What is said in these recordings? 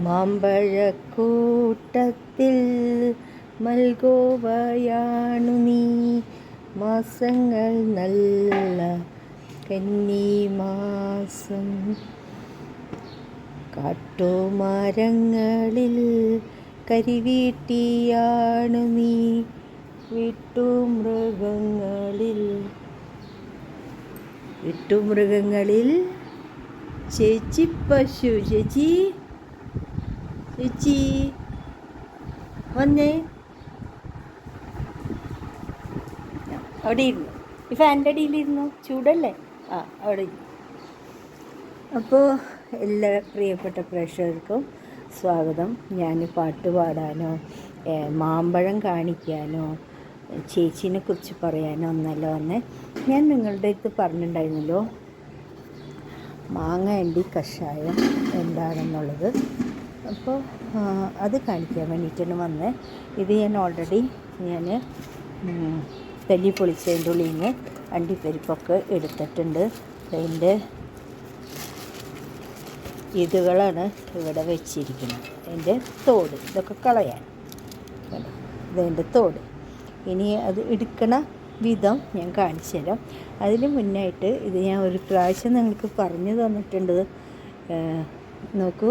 മാമ്പഴക്കൂട്ടത്തിൽ മൽഗോവയാണു നീ, മാസങ്ങൾ നല്ല കന്നിമാസം. കാട്ടുമരങ്ങളിൽ കരിവീട്ടിയാണു നീ, വിട്ടുമൃഗങ്ങളിൽ ചേച്ചി പശു. ചേച്ചി വന്നേ, അവിടെ ഇരുന്നു. ഈ ഫാൻ്റെ അടിയിലിരുന്നു, ചൂടല്ലേ? അവിടെ ഇരുന്നു. അപ്പോൾ എല്ലാ പ്രിയപ്പെട്ട പ്രേക്ഷകർക്കും സ്വാഗതം. ഞാൻ പാട്ട് പാടാനോ മാമ്പഴം കാണിക്കാനോ ചേച്ചീനെ കുറിച്ച് പറയാനോ ഒന്നല്ല വന്നേ. ഞാൻ നിങ്ങളുടെ അടുത്ത് പറഞ്ഞിട്ടുണ്ടായിരുന്നല്ലോ മാങ്ങ അണ്ടി കഷായം എന്താണെന്നുള്ളത്. അപ്പോൾ അത് കാണിക്കാൻ വേണ്ടിയിട്ടാണ് വന്നത്. ഇത് ഞാൻ ഓൾറെഡി തല്ലി പൊളിച്ചതിൻ്റെ ഉള്ളിൽ നിന്ന് അണ്ടിപ്പരിപ്പൊക്കെ എടുത്തിട്ടുണ്ട്. അതിൻ്റെ ഇതുകളാണ് ഇവിടെ വെച്ചിരിക്കുന്നത്. അതിൻ്റെ തോട് ഇതൊക്കെ കളയാൻ, ഇതിൻ്റെ തോട്. ഇനി അത് എടുക്കണ വിധം ഞാൻ കാണിച്ചു തരാം. അതിന് മുന്നായിട്ട് ഇത് ഞാൻ ഒരു പ്രാവശ്യം നിങ്ങൾക്ക് പറഞ്ഞു തന്നിട്ടുണ്ട്. നോക്കൂ,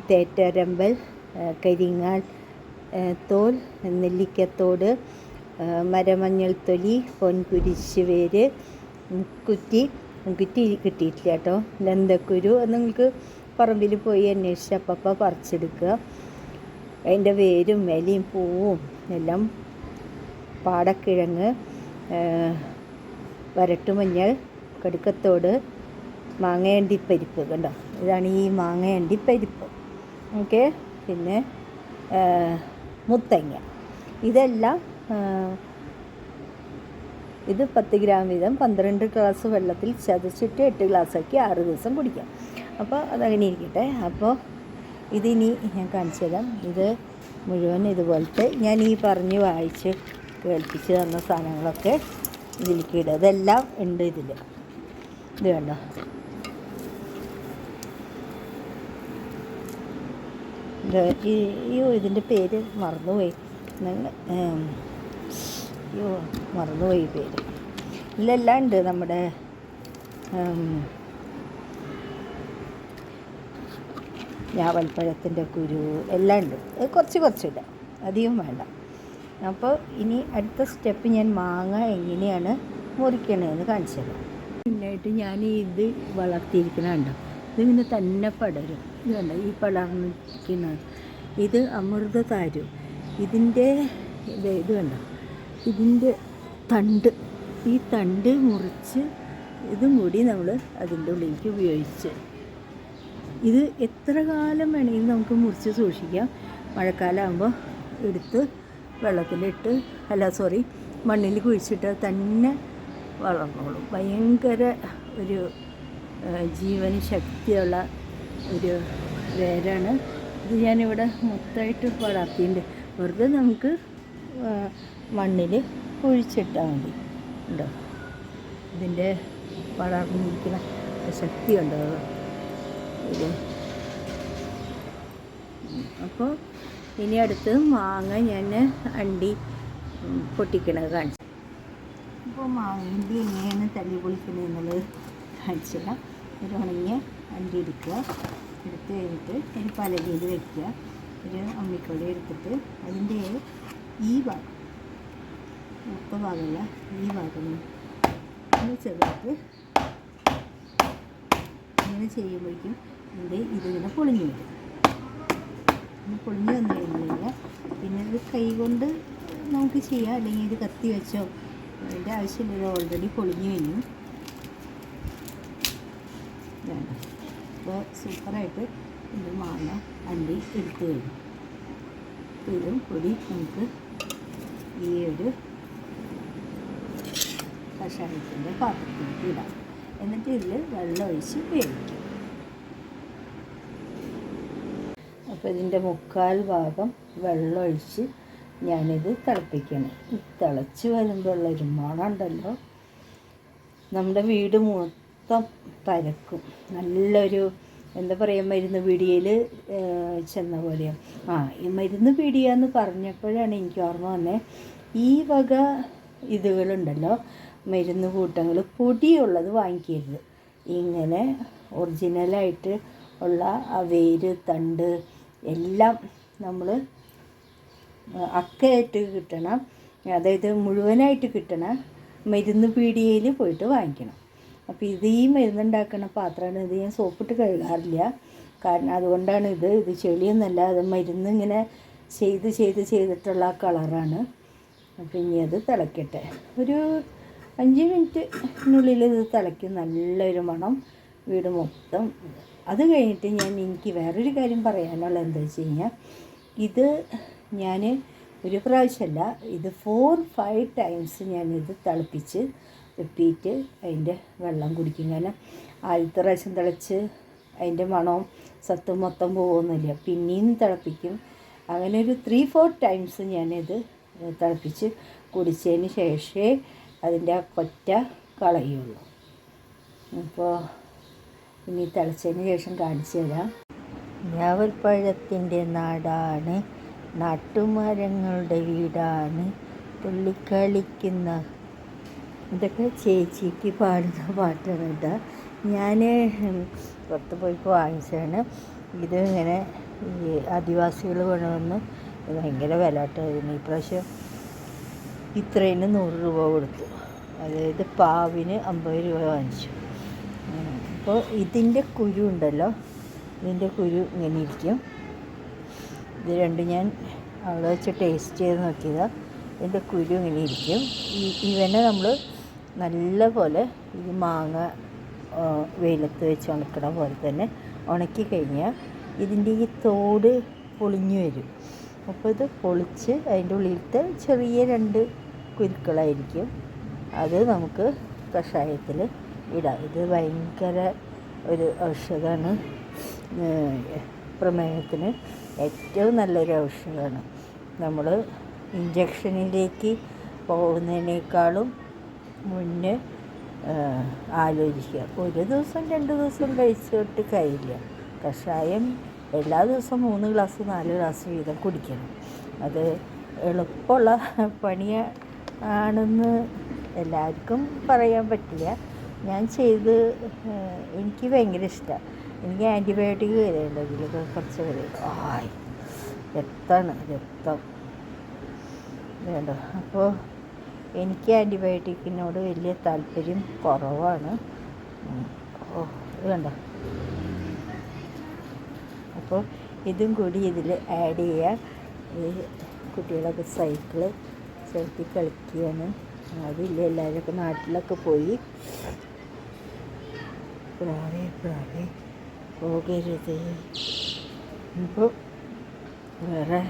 തേറ്റരമ്പൽ, കരിങ്ങാൽ തോൽ, നെല്ലിക്കത്തോട്, മരമഞ്ഞൾ തൊലി, പൊൻകുരിശ് വേര്, കുറ്റി കിട്ടിയിട്ടില്ല കേട്ടോ. ലന്തക്കുരു നിങ്ങൾക്ക് പറമ്പിൽ പോയി അന്വേഷിച്ച് അപ്പം പറിച്ചെടുക്കുക. അതിൻ്റെ വേരും ഇലയും പൂവും എല്ലാം. പാടക്കിഴങ്ങ്, വരട്ടുമഞ്ഞൾ, കടുക്കത്തോട്, മാങ്ങയണ്ടിപ്പരിപ്പ്. കണ്ടോ, ഇതാണ് ഈ മാങ്ങയണ്ടിപ്പരിപ്പ്. ഓക്കെ. പിന്നെ മുത്തങ്ങ. ഇതെല്ലാം ഇത് 10 ഗ്രാം വീതം 12 ഗ്ലാസ് വെള്ളത്തിൽ ചതച്ചിട്ട് 8 ഗ്ലാസ്സാക്കി 6 ദിവസം കുടിക്കാം. അപ്പോൾ അതങ്ങനെ ഇരിക്കട്ടെ. അപ്പോൾ ഇതിനി ഞാൻ കാണിച്ചു തരാം. ഇത് മുഴുവൻ ഇതുപോലത്തെ ഞാൻ ഈ പറഞ്ഞ് വായിച്ച് കേൾപ്പിച്ച് തന്ന സാധനങ്ങളൊക്കെ ഇതിലേക്ക് ഇടുക. ഇതെല്ലാം ഉണ്ട് ഇതിൽ. ഇത് കണ്ടോ, ഇതിൻ്റെ പേര് മറന്നുപോയി. മറന്നുപോയി പേര്. ഇതിലെല്ലാം ഉണ്ട്. നമ്മുടെ ഞാവൽപ്പഴത്തിൻ്റെ കുരു എല്ലാം ഉണ്ട്. കുറച്ചിടാം, അധികം വേണ്ട. അപ്പോൾ ഇനി അടുത്ത സ്റ്റെപ്പ് ഞാൻ മാങ്ങ എങ്ങനെയാണ് മുറിക്കണതെന്ന് കാണിച്ചു തരാം. പിന്നായിട്ട് ഞാൻ ഇത് വളർത്തിയിരിക്കണുണ്ടോ, ഇതിങ്ങനെ തന്നെ പടരും. ഇത് കണ്ടോ, ഈ പടർന്നിരിക്കുന്നത് ഇത് അമൃതതാരു. ഇതിൻ്റെ ഇത് കണ്ടോ, ഇതിൻ്റെ തണ്ട്, ഈ തണ്ട് മുറിച്ച് ഇതും കൂടി നമ്മൾ അതിൻ്റെ ഉള്ളിലേക്ക് ഉപയോഗിച്ച് ഇത് എത്ര കാലം വേണമെങ്കിലും നമുക്ക് മുറിച്ച് സൂക്ഷിക്കാം. മഴക്കാലമാകുമ്പോൾ എടുത്ത് വെള്ളത്തിലിട്ട് മണ്ണിൽ കുഴിച്ചിട്ട് തന്നെ വളർന്നോളും. ഭയങ്കര ഒരു ജീവന് ശക്തിയുള്ള ഒരു വേരാണ് ഇത്. ഞാനിവിടെ മൊത്തമായിട്ട് വളർത്തിയിട്ടുണ്ട്. വെറുതെ നമുക്ക് മണ്ണിൽ കുഴിച്ചിട്ടാൽ മതി. ഉണ്ടോ, ഇതിൻ്റെ വളർന്നിരിക്കുന്ന ശക്തിയുണ്ടോ ഇത്. അപ്പോൾ ഇനി അടുത്ത് മാങ്ങ ഞാൻ അണ്ടി പൊട്ടിക്കണത് കാണിച്ചു. അപ്പോൾ മാങ്ങണ്ടി എങ്ങനെയാണ് തല്ലി പൊളിക്കുന്നത് എന്നുള്ളത് കാണിച്ചില്ല. ഒരു ഉണങ്ങിയ അണ്ടി എടുക്കുക. എടുത്ത് കഴിഞ്ഞിട്ട് ഒരു പലകയിൽ വയ്ക്കുക. ഒരു അമ്മിക്കോടി എടുത്തിട്ട് അതിൻ്റെ ഈ ഭാഗം, മൊത്ത ഭാഗമല്ല, ഈ ഭാഗം ചെറുതായിട്ട് ഇങ്ങനെ ചെയ്യുമ്പോഴേക്കും ഇതിങ്ങനെ പൊളിഞ്ഞു വരും. പൊളിഞ്ഞു വന്നു കഴിഞ്ഞാൽ പിന്നെ ഇത് കൈ കൊണ്ട് നമുക്ക് ചെയ്യാം, അല്ലെങ്കിൽ ഇത് കത്തി വെച്ചോ, അതിൻ്റെ ആവശ്യമില്ല. ഓൾറെഡി പൊളിഞ്ഞു കഴിഞ്ഞു. വേണ്ട. അപ്പോൾ സൂപ്പറായിട്ട് ഇത് മാങ്ങ അണ്ടി എടുത്തു കഴിഞ്ഞു. ഇതും കൂടി നമുക്ക് ഈ ഒരു കഷായത്തിൻ്റെ പാത്രത്തിലേക്ക് ഇടാം. എന്നിട്ട് ഇതിൽ വെള്ളം ഒഴിച്ച് വേവിക്കും. അപ്പോൾ ഇതിൻ്റെ 3/4 ഭാഗം വെള്ളം ഒഴിച്ച് ഞാനിത് തിളപ്പിക്കണം. തിളച്ച് വരുമ്പോഴുള്ളൊരു മണമുണ്ടല്ലോ, നമ്മുടെ വീട് മൊത്തം പരക്കും. നല്ലൊരു എന്താ പറയുക, മരുന്ന് പീടികയിൽ ചെന്ന പോലെയാണ്. ഈ മരുന്ന് പീടിക എന്ന് പറഞ്ഞപ്പോഴാണ് എനിക്ക് ഓർമ്മ വന്നത്, ഈ വക ഇതുകളുണ്ടല്ലോ, മരുന്ന് കൂട്ടങ്ങൾ പൊടിയുള്ളത് വാങ്ങിക്കരുത്. ഇങ്ങനെ ഒറിജിനലായിട്ട് ഉള്ള ആ വേര് തണ്ട് എല്ലാം നമ്മൾ അക്കയായിട്ട് കിട്ടണം, അതായത് മുഴുവനായിട്ട് കിട്ടണം മരുന്ന് പീടികയിൽ പോയിട്ട് വാങ്ങിക്കണം. അപ്പോൾ ഈ മരുന്നുണ്ടാക്കുന്ന പാത്രമാണ്. ഇത് ഞാൻ സോപ്പിട്ട് കഴുകാറില്ല, കാരണം അതുകൊണ്ടാണ് ഇത് ചെളിയൊന്നുമല്ല, അത് മരുന്ന് ഇങ്ങനെ ചെയ്തിട്ടുള്ള ആ കളറാണ്. അപ്പോൾ ഇനി അത് തിളയ്ക്കട്ടെ. ഒരു 5 മിനിറ്റിനുള്ളിൽ ഇത് തിളയ്ക്കും, നല്ലൊരു മണം വീട് മൊത്തം. അത് കഴിഞ്ഞിട്ട് എനിക്ക് വേറൊരു കാര്യം പറയാനുള്ളത് എന്താ വെച്ച് കഴിഞ്ഞാൽ, ഇത് ഞാൻ ഒരു പ്രാവശ്യമല്ല, ഇത് 4-5 ടൈംസ് ഞാനിത് തിളപ്പിച്ച് റിപ്പീറ്റ് അതിൻ്റെ വെള്ളം കുടിക്കും. കാരണം ആദ്യത്തെ പ്രാവശ്യം തിളച്ച് അതിൻ്റെ മണവും സത്തും മൊത്തം പോകുന്നില്ല, പിന്നെയും തിളപ്പിക്കും. അങ്ങനെ ഒരു 3-4 ടൈംസ് ഞാനിത് തിളപ്പിച്ച് കുടിച്ചതിന് ശേഷമേ അതിൻ്റെ ആ കൊറ്റ കളയുള്ളൂ. അപ്പോൾ ഇനി തിളച്ചതിന് ശേഷം കാണിച്ചു തരാം. ഞാവൽപ്പഴത്തിൻ്റെ നാടാണ്, നാട്ടുമരങ്ങളുടെ വീടാണ്, തുള്ളിക്കളിക്കുന്ന, ഇതൊക്കെ ചേച്ചിക്ക് പാടുന്ന പാട്ടാണ് കേട്ടോ. ഞാൻ പുറത്ത് പോയിപ്പോൾ വാങ്ങിച്ചതാണ്. ഇത് ഇങ്ങനെ ഈ ആദിവാസികൾ കൊണ്ടുവന്ന് ഭയങ്കര വില കേട്ടോ ഇതിന്. ഇപ്രാവശ്യം ഇത്രയും 100 രൂപ കൊടുത്തു, അതായത് പാവിന് 50 രൂപ വാങ്ങിച്ചു. അപ്പോൾ ഇതിൻ്റെ കുരു ഉണ്ടല്ലോ, ഇതിൻ്റെ കുരു ഇങ്ങനെ ഇരിക്കും. ഇത് രണ്ടും ഞാൻ അവിടെ വെച്ച് ടേസ്റ്റ് ചെയ്ത് നോക്കിയതാണ്. ഇതിൻ്റെ കുരു ഇങ്ങനെ ഇരിക്കും. ഇവനെ നമ്മൾ നല്ല പോലെ ഈ മാങ്ങ വെയിലത്ത് വെച്ച് ഉണക്കണ പോലെ തന്നെ ഉണക്കി കഴിഞ്ഞാൽ ഇതിൻ്റെ ഈ തോട് പൊളിഞ്ഞു വരും. അപ്പോൾ ഇത് പൊളിച്ച് അതിൻ്റെ ഉള്ളിലത്തെ ചെറിയ 2 കുരുക്കളായിരിക്കും, അത് നമുക്ക് കഷായത്തിൽ ഇടാം. ഇത് ഭയങ്കര ഒരു ഔഷധമാണ്, പ്രമേഹത്തിന് ഏറ്റവും നല്ലൊരു ഔഷധമാണ്. നമ്മൾ ഇഞ്ചക്ഷനിലേക്ക് പോകുന്നതിനേക്കാളും മുന്നേ ആലോചിക്കുക. ഒരു ദിവസം 2 ദിവസം കഴിച്ചിട്ട് കഴിയില്ല. കഷായം എല്ലാ ദിവസവും 3 ഗ്ലാസ് 4 ഗ്ലാസ് വീതം കുടിക്കണം. അത് എളുപ്പമുള്ള പണിയാണെന്ന് എല്ലാവർക്കും പറയാൻ പറ്റില്ല. ഞാൻ എനിക്ക് ഭയങ്കര ഇഷ്ടമാണ്. എനിക്ക് ആൻറ്റിബയോട്ടിക് വരെയുണ്ട് ഇതിലൊക്കെ കുറച്ച് വരെ. രക്തം വേണ്ടോ. അപ്പോൾ എനിക്ക് ആൻറ്റിബയോട്ടിക്കിനോട് വലിയ താല്പര്യം കുറവാണ്. ഇത് കണ്ടോ. അപ്പോൾ ഇതും കൂടി ഇതിൽ ആഡ് ചെയ്യുക. ഈ കുട്ടികളൊക്കെ സൈക്കിള് ചവിട്ടി കളിക്കുകയാണ്. അതില്ല, എല്ലാവരൊക്കെ നാട്ടിലൊക്കെ പോയി. പ്രാവേ പോകരുത്. ഇപ്പോൾ വേറെ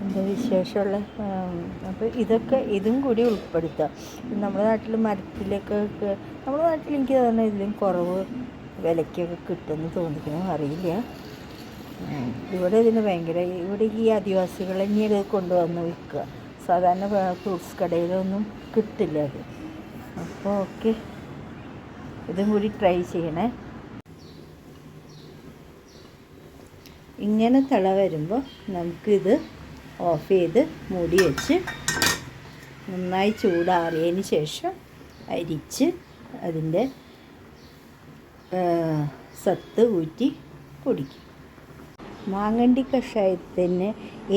എന്താ വിശേഷമുള്ള, അപ്പോൾ ഇതും കൂടി ഉൾപ്പെടുത്താം. നമ്മുടെ നാട്ടിൽ മരത്തിലൊക്കെ, നമ്മുടെ നാട്ടിൽ എനിക്ക് തോന്നുന്നത് ഇതിലും കുറവ് വിലയ്ക്കൊക്കെ കിട്ടുമെന്ന് തോന്നിക്കണം, അറിയില്ല. ഇവിടെ ഇതിന് ഭയങ്കര, ഇവിടെ ഈ ആദിവാസികൾ ഇനി കൊണ്ടുവന്ന് വിൽക്കുക. സാധാരണ ഫ്രൂട്ട്സ് കടയിലൊന്നും കിട്ടില്ല അത്. അപ്പോൾ ഓക്കെ, ഇതും കൂടി ട്രൈ ചെയ്യണേ. ഇങ്ങനെ തിള വരുമ്പോൾ നമുക്കിത് ഓഫ് ചെയ്ത് മൂടി വെച്ച് നന്നായി ചൂടാറിയതിന് ശേഷം അരിച്ച് അതിൻ്റെ സത്ത് ഊറ്റി കുടിക്കും. മാങ്ങണ്ടി കഷായത്തിന്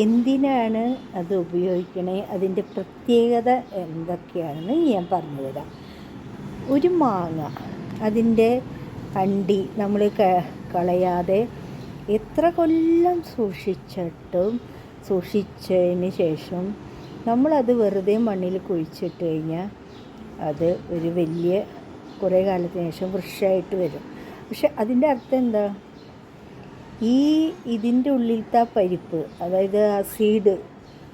എന്തിനാണ് അത് ഉപയോഗിക്കണേ, അതിൻ്റെ പ്രത്യേകത എന്തൊക്കെയാണെന്ന് ഞാൻ പറഞ്ഞുതരാം. ഒരു മാങ്ങ, അതിൻ്റെ അണ്ടി നമ്മൾ കളയാതെ എത്ര കൊല്ലം സൂക്ഷിച്ചതിന് ശേഷം നമ്മളത് വെറുതെ മണ്ണിൽ കുഴിച്ചിട്ട് കഴിഞ്ഞാൽ അത് ഒരു വലിയ കുറേ കാലത്തിന് ശേഷം വൃക്ഷമായിട്ട് വരും. പക്ഷെ അതിൻ്റെ അർത്ഥം എന്താ, ഇതിൻ്റെ ഉള്ളിലത്തെ ആ പരിപ്പ്, അതായത് ആ സീഡ്,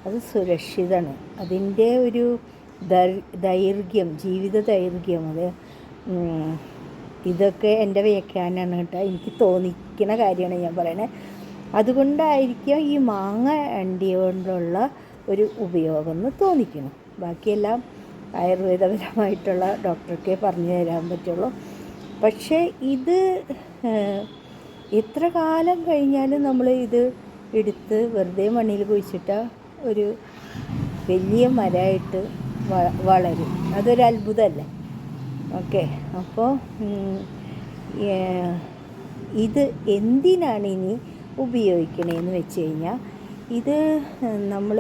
അത് സുരക്ഷിതമാണ്. അതിൻ്റെ ഒരു ദൈർഘ്യം, ജീവിത ദൈർഘ്യം, അത് ഇതൊക്കെ എൻ്റെ വ്യാഖ്യാനമാണ് കേട്ടോ, എനിക്ക് തോന്നിക്കുന്ന കാര്യമാണ് ഞാൻ പറയണത്. അതുകൊണ്ടായിരിക്കും ഈ മാങ്ങ അണ്ടി കൊണ്ടുള്ള ഒരു ഉപയോഗം എന്ന് തോന്നിക്കണം. ബാക്കിയെല്ലാം ആയുർവേദപരമായിട്ടുള്ള ഡോക്ടർക്കേ പറഞ്ഞു തരാൻ പറ്റുള്ളൂ. പക്ഷേ ഇത് എത്ര കാലം കഴിഞ്ഞാലും നമ്മൾ ഇത് എടുത്ത് വെറുതെ മണ്ണിൽ കുഴിച്ചിട്ട ഒരു വലിയ മരമായിട്ട് വളരും. അതൊരു അത്ഭുതമല്ലേ? ഓക്കെ. അപ്പോൾ ഇത് എന്തിനാണ് ഇനി ഉപയോഗിക്കണേന്ന് വെച്ച് കഴിഞ്ഞാൽ, ഇത് നമ്മൾ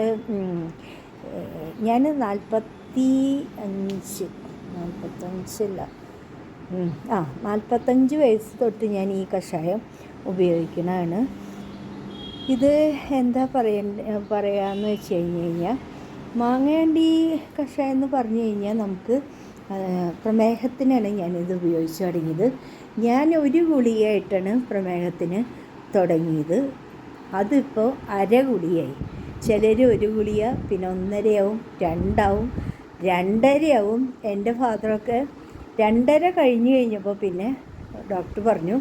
ഞാൻ 45 വയസ്സ് തൊട്ട് ഞാൻ ഈ കഷായം ഉപയോഗിക്കണതാണ്. ഇത് എന്താ പറയാന്ന് വെച്ച് കഴിഞ്ഞാൽ, മാങ്ങാണ്ടി കഷായം എന്ന് പറഞ്ഞു കഴിഞ്ഞാൽ നമുക്ക് പ്രമേഹത്തിനാണ് ഞാനിത് ഉപയോഗിച്ച് തുടങ്ങിയത്. ഞാൻ ഒരു ഗുളികയായിട്ടാണ് പ്രമേഹത്തിന് തുടങ്ങിയത്. അതിപ്പോൾ അര ഗുളികയായി. ചിലർ ഒരു ഗുളിക, പിന്നെ 1.5 2 2.5 എൻ്റെ ഫാദറൊക്കെ 2.5 കഴിഞ്ഞപ്പോൾ പിന്നെ ഡോക്ടർ പറഞ്ഞു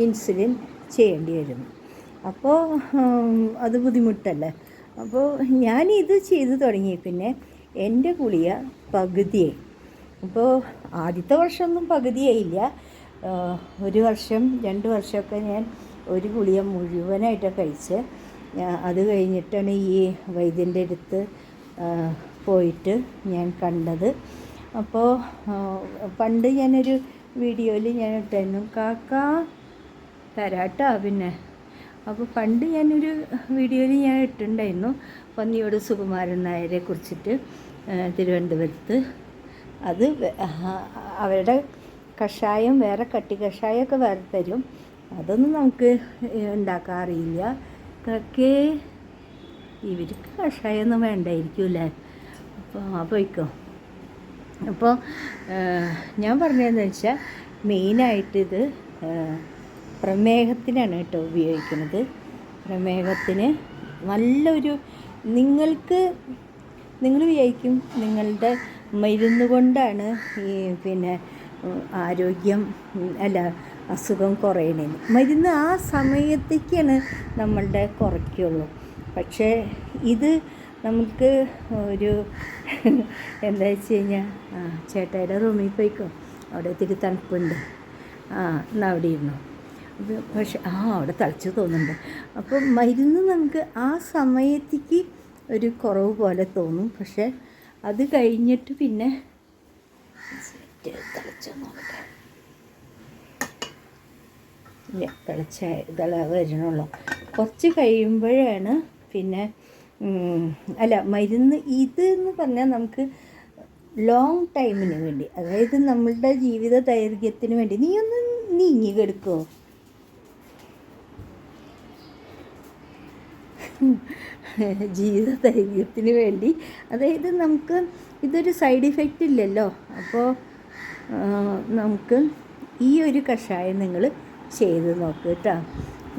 ഇൻസുലിൻ ചെയ്യേണ്ടി വരുന്നു. അപ്പോൾ അത് ബുദ്ധിമുട്ടല്ലേ. അപ്പോൾ ഞാനിത് ചെയ്തു തുടങ്ങി പിന്നെ എൻ്റെ ഗുളിക പകുതിയായി. അപ്പോൾ ആദ്യത്തെ വർഷമൊന്നും പകുതിയായില്ല. 1 വർഷം 2 വർഷമൊക്കെ ഞാൻ ഒരു ഗുളിക മുഴുവനായിട്ടാണ് കഴിച്ച്. അത് കഴിഞ്ഞിട്ടാണ് ഈ വൈദ്യൻ്റെ അടുത്ത് പോയിട്ട് ഞാൻ കണ്ടത്. അപ്പോൾ പണ്ട് ഞാനൊരു വീഡിയോയിൽ ഞാൻ ഇട്ടായിരുന്നു, കാക്ക തരാട്ടാ. പിന്നെ അപ്പോൾ പണ്ട് ഞാനൊരു വീഡിയോയിൽ ഞാൻ ഇട്ടിട്ടുണ്ടായിരുന്നു പന്നിയോട് സുകുമാരൻ നായരെ കുറിച്ചിട്ട് തിരുവനന്തപുരത്ത്. അത് അവരുടെ കഷായം വേറെ, കട്ടി കഷായമൊക്കെ വേറെ തരും. അതൊന്നും നമുക്ക് ഉണ്ടാക്കാൻ അറിയില്ല. കാക്കേ, ഇവർക്ക് കഷായമൊന്നും വേണ്ടായിരിക്കുമല്ലേ? അപ്പോൾ പോയിക്കോ. അപ്പോൾ ഞാൻ പറഞ്ഞതെന്ന് വെച്ചാൽ മെയിനായിട്ടിത് പ്രമേഹത്തിനാണ് കേട്ടോ ഉപയോഗിക്കുന്നത്. പ്രമേഹത്തിന് നല്ലൊരു, നിങ്ങൾ വിചാരിക്കും നിങ്ങളുടെ മരുന്ന് കൊണ്ടാണ് ഈ പിന്നെ ആരോഗ്യം അസുഖം കുറയണേന്ന്. മരുന്ന് ആ സമയത്തേക്കാണ് നമ്മളുടെ കുറയ്ക്കുള്ളൂ. പക്ഷേ ഇത് നമുക്ക് ഒരു എന്താ വെച്ച് കഴിഞ്ഞാൽ, ചേട്ടായുടെ റൂമിൽ പോയിക്കോ, അവിടെ ഇത്തിരി തണുപ്പുണ്ട്, എന്നാൽ അവിടെ ഇരുന്നു. പക്ഷെ അവിടെ തളിച്ച് തോന്നുന്നുണ്ട്. അപ്പോൾ മരുന്ന് നമുക്ക് ആ സമയത്തേക്ക് ഒരു കുറവ് പോലെ തോന്നും. പക്ഷെ അത് കഴിഞ്ഞിട്ട് പിന്നെ തിളച്ചോ നോക്കട്ടെ, ഇല്ല തിള വരണുള്ളൂ. കുറച്ച് കഴിയുമ്പോഴാണ് പിന്നെ മരുന്ന് ഇതെന്ന് പറഞ്ഞാൽ നമുക്ക് ലോങ് ടൈമിന് വേണ്ടി, അതായത് നമ്മളുടെ ജീവിത ദൈർഘ്യത്തിന് വേണ്ടി. നീ ഒന്ന് നീങ്ങി കിടക്കുമോ? ജീവിത ദൈർഘ്യത്തിന് വേണ്ടി, അതായത് നമുക്ക് ഇതൊരു സൈഡ് ഇഫക്റ്റ് ഇല്ലല്ലോ. അപ്പോൾ നമുക്ക് ഈ ഒരു കഷായം നിങ്ങൾ ചെയ്ത് നോക്ക് കേട്ടോ.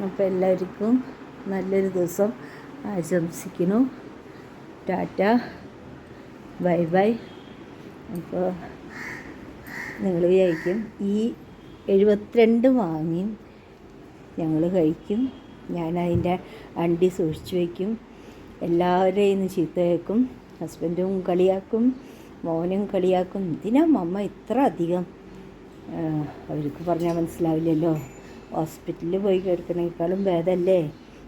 അപ്പോൾ എല്ലാവർക്കും നല്ലൊരു ദിവസം ആശംസിക്കുന്നു. Tata, bye bye. അപ്പോൾ നിങ്ങൾ വിചാരിക്കും ഈ 72 മാങ്ങയും ഞങ്ങൾ കഴിക്കും, ഞാനതിൻ്റെ അണ്ടി സൂക്ഷിച്ച് വയ്ക്കും, എല്ലാവരെയും ഇന്ന് ചീത്ത കേൾക്കും, ഹസ്ബൻഡും കളിയാക്കും, മോനും കളിയാക്കും. ഇതിനാ മമ്മ ഇത്ര അധികം? അവർക്ക് പറഞ്ഞാൽ മനസ്സിലാവില്ലല്ലോ. ഹോസ്പിറ്റലിൽ പോയി കിടക്കണേക്കാളും ഭേദമല്ലേ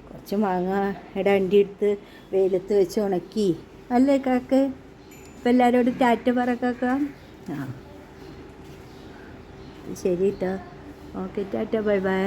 കുറച്ച് മാങ്ങയുടെ അണ്ടി എടുത്ത് വെയിലത്ത് വെച്ച് ഉണക്കി, അല്ലേ കാക്ക്? ഇപ്പം എല്ലാവരോടും ടാറ്റ പറ കാക്ക. ശരി കേട്ടോ. Okay, Tata, bye bye.